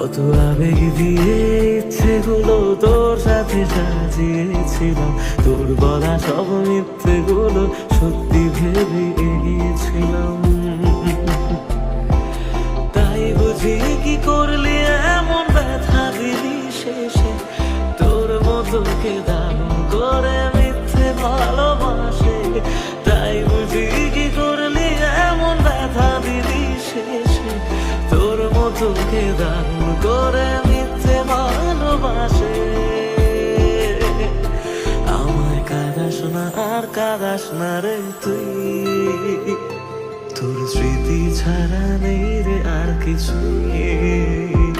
কত আবেগ দিয়ে ইচ্ছেগুলো তোর সাথে সাজিয়েছিলাম, তোর বলা সব মিথ্যেগুলো সত্যি ভেবে এগিয়েছিলাম। তাই বুঝি কি করলি এমন ব্যথা দিলি শেষে, তোর মতো কে দারুণ করে মিথ্যে ভালোবাসে। তাই বুঝি কি করলি এমন ব্যথা দিলি শেষে, তোর মতো কে দারুণ করে মিথ্যে ভালোবাসে। আমায় কাঁদাস না আর কাঁদাস না রে তুই, তোর স্মৃতি ছাড়া নেই রে আর কিছুই।